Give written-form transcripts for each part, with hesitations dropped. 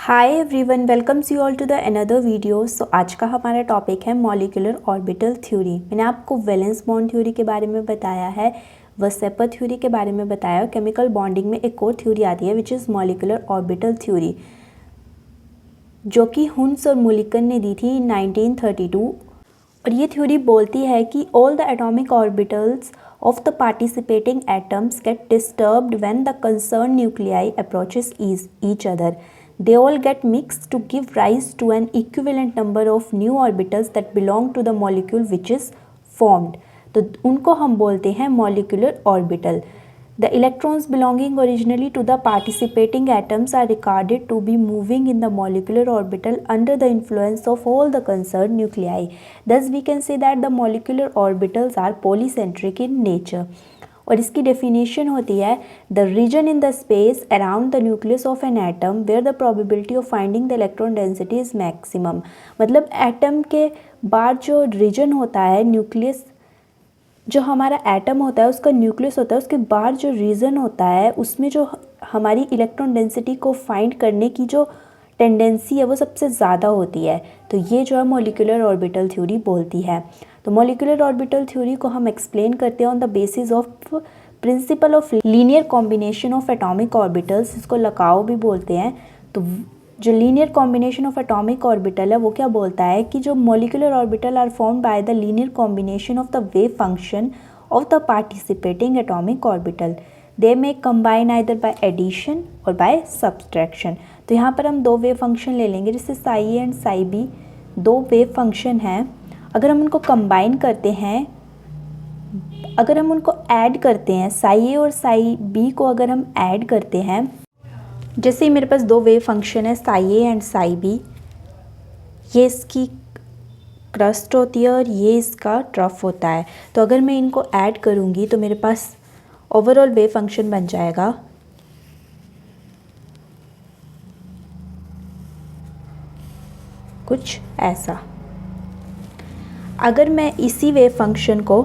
Hi everyone, welcomes you all to the another video. So आज का हमारा topic है मॉलिक्यूलर ऑर्बिटल थ्योरी। मैंने आपको वैलेंस बॉन्ड थ्योरी के बारे में बताया है, वसेपर थ्योरी के बारे में बताया। केमिकल बॉन्डिंग में एक और थ्योरी आती है which is molecular orbital theory, जो कि हुन्स और मुलिकन ने दी थी 1932। और ये थ्योरी बोलती है कि all the atomic orbitals of the participating atoms get disturbed when the concerned nuclei approaches each other. They all get mixed to give rise to an equivalent number of new orbitals that belong to the molecule which is formed. तो उनको हम बोलते हैं molecular orbital. The electrons belonging originally to the participating atoms are regarded to be moving in the molecular orbital under the influence of all the concerned nuclei. Thus we can say that the molecular orbitals are polycentric in nature. और इसकी definition होती है the region in the space around the nucleus of an atom where the probability of finding the electron density is maximum. मतलब atom के बाद जो reason होता है, न्यूक्लियस जो हमारा एटम होता है उसका न्यूक्लियस होता है, उसके बाहर जो रीजन होता है उसमें जो हमारी इलेक्ट्रॉन डेंसिटी को फाइंड करने की जो टेंडेंसी है वो सबसे ज़्यादा होती है। तो ये जो है मॉलिक्यूलर ऑर्बिटल थ्योरी बोलती है। तो मॉलिक्यूलर ऑर्बिटल थ्योरी को हम एक्सप्लेन करते हैं on the basis of principle of linear combination of atomic orbitals, इसको लकाओ भी बोलते हैं। तो जो linear combination of atomic orbital है वो क्या बोलता है कि जो molecular orbital are formed by the linear combination of the wave function of the participating atomic orbital. They may combine either by addition और बाय सब्सट्रैक्शन। तो यहाँ पर हम दो वेव फंक्शन ले लेंगे, जैसे psi A and psi B दो वेव फंक्शन हैं। अगर हम उनको कंबाइन करते हैं, अगर हम उनको ऐड करते हैं, साई ए और साई बी को अगर हम ऐड करते हैं, जैसे मेरे पास दो वेव फंक्शन है psi A and psi B, ये इसकी क्रस्ट होती है और ये इसका ट्रफ होता है। तो अगर मैं इनको ऐड करूँगी तो मेरे पास ओवरऑल वेव फंक्शन बन जाएगा कुछ ऐसा। अगर मैं इसी वेव फंक्शन को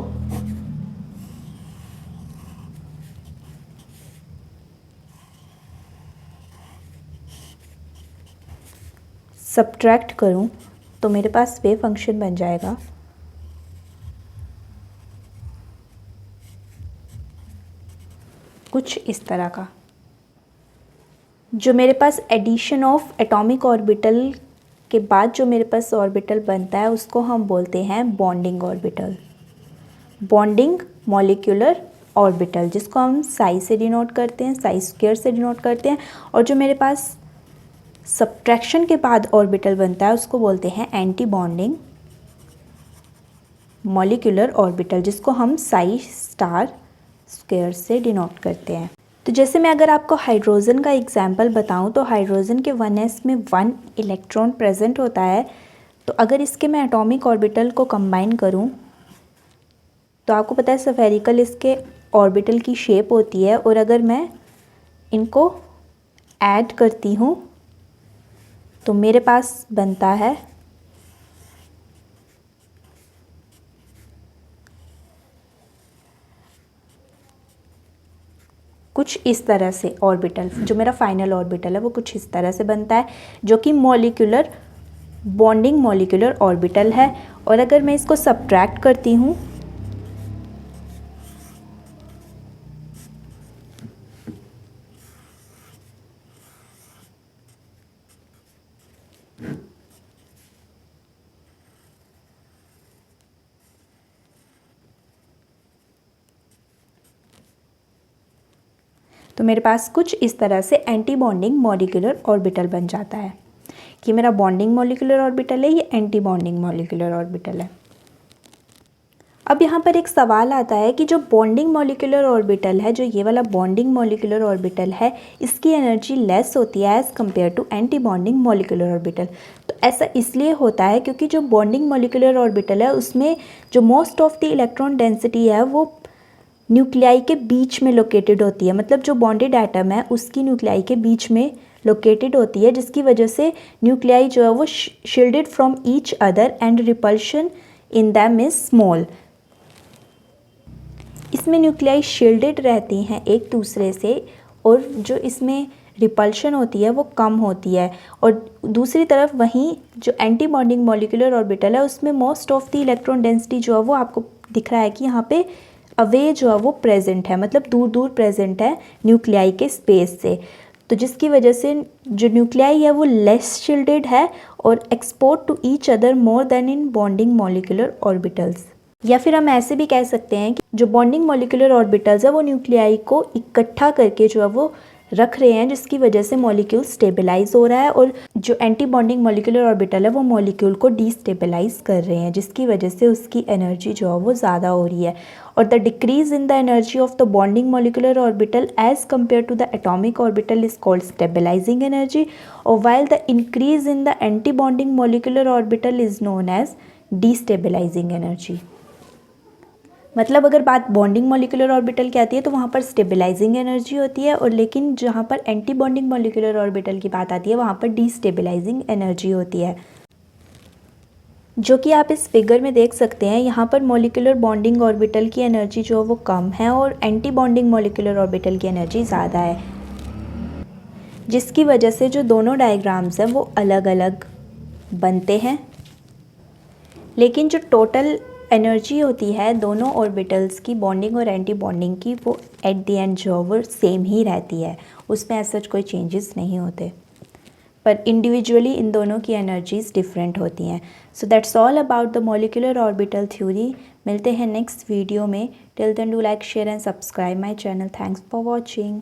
सब्ट्रैक्ट करूं तो मेरे पास वेव फंक्शन बन जाएगा कुछ इस तरह का। जो मेरे पास एडिशन ऑफ एटॉमिक ऑर्बिटल के बाद जो मेरे पास ऑर्बिटल बनता है उसको हम बोलते हैं bonding orbital, bonding molecular orbital, जिसको हम साई से डिनोट करते हैं, साई स्क्वायर से डिनोट करते हैं। और जो मेरे पास सब्ट्रैक्शन के बाद ऑर्बिटल बनता है उसको बोलते हैं एंटी बॉन्डिंग मॉलिक्यूलर ऑर्बिटल, जिसको हम साई स्टार स्क्वायर से डिनोट करते हैं। तो जैसे मैं अगर आपको हाइड्रोजन का एग्जांपल बताऊं तो हाइड्रोजन के 1s में 1 इलेक्ट्रॉन प्रेजेंट होता है। तो अगर इसके मैं एटॉमिक ऑर्बिटल को कंबाइन करूं तो आपको पता है स्फेरिकल इसके ऑर्बिटल की शेप होती है। और अगर मैं इनको ऐड करती हूं तो मेरे पास बनता है कुछ इस तरह से ऑर्बिटल। जो मेरा फाइनल ऑर्बिटल है वो कुछ इस तरह से बनता है, जो कि मॉलिक्यूलर बॉन्डिंग मॉलिक्यूलर ऑर्बिटल है। और अगर मैं इसको सब्ट्रैक्ट करती हूँ तो मेरे पास कुछ इस तरह से एंटी बॉन्डिंग मॉलिक्यूलर ऑर्बिटल बन जाता है कि मेरा बॉन्डिंग मॉलिक्यूलर ऑर्बिटल है, ये एंटी बॉन्डिंग मॉलिक्यूलर ऑर्बिटल है। अब यहाँ पर एक सवाल आता है कि जो बॉन्डिंग मॉलिक्यूलर ऑर्बिटल है, जो ये वाला बॉन्डिंग मॉलिक्यूलर ऑर्बिटल है, इसकी एनर्जी लेस होती है as compare to anti bonding molecular orbital. तो ऐसा इसलिए होता है क्योंकि जो बॉन्डिंग मॉलिक्यूलर ऑर्बिटल है उसमें जो most of the electron density है वो न्यूक्लियाई के बीच में लोकेटेड होती है। मतलब जो बॉन्डेड एटम है उसकी न्यूक्लियाई के बीच में लोकेटेड होती है, जिसकी वजह से न्यूक्लियाई जो है वो shielded from each other and repulsion in them is small. इसमें न्यूक्लियाई शील्डेड रहती हैं एक दूसरे से और जो इसमें रिपल्शन होती है वो कम होती है। और दूसरी तरफ वहीं जो एंटी बॉन्डिंग मॉलिक्यूलर ऑर्बिटल है उसमें most of the electron density जो है वो आपको दिख रहा है कि यहाँ पे अवे जो है वो प्रेजेंट है, मतलब दूर दूर प्रेजेंट है न्यूक्लियाई के स्पेस से। तो जिसकी वजह से जो न्यूक्लियाई है वो लेस शिल्डेड है और exposed to each other more than in bonding molecular orbitals. या फिर हम ऐसे भी कह सकते हैं कि जो बॉन्डिंग मॉलिक्यूलर ऑर्बिटल्स है वो न्यूक्लियाई को इकट्ठा करके जो है वो रख रहे हैं, जिसकी वजह से मॉलिक्यूल स्टेबलाइज हो रहा है। और जो एंटी बॉन्डिंग मॉलिक्यूलर ऑर्बिटल है वो मॉलिक्यूल को डीस्टेबलाइज कर रहे हैं, जिसकी वजह से उसकी एनर्जी जो है वो ज़्यादा हो रही है। और the decrease in the energy of the bonding molecular orbital as compare to the atomic orbital is called stabilising energy, और while the increase in the anti bonding molecular orbital is known as destabilising energy. मतलब अगर बात bonding molecular orbital की आती है तो वहाँ पर स्टेबलाइजिंग एनर्जी होती है, और लेकिन जहाँ पर एंटी बॉन्डिंग मॉलिक्यूलर ऑर्बिटल की बात आती है वहाँ पर डीस्टेबलाइजिंग एनर्जी होती है, जो कि आप इस फिगर में देख सकते हैं। यहाँ पर मॉलिक्यूलर बॉन्डिंग ऑर्बिटल की एनर्जी जो वो कम है और एंटी बॉन्डिंग मॉलिक्यूलर ऑर्बिटल की एनर्जी ज़्यादा है, जिसकी वजह से जो दोनों डायग्राम्स हैं वो अलग अलग बनते हैं। लेकिन जो टोटल एनर्जी होती है दोनों ऑर्बिटल्स की, बॉन्डिंग और एंटी बॉन्डिंग की, वो एट द एंड जो वो सेम ही रहती है, उसमें ऐसा कोई चेंजेस नहीं होते, पर इंडिविजुअली इन दोनों की एनर्जीज डिफरेंट होती हैं। So that's all about the molecular orbital theory. मिलते हैं नेक्स्ट वीडियो में। Till then do like, share and subscribe my channel. Thanks for watching.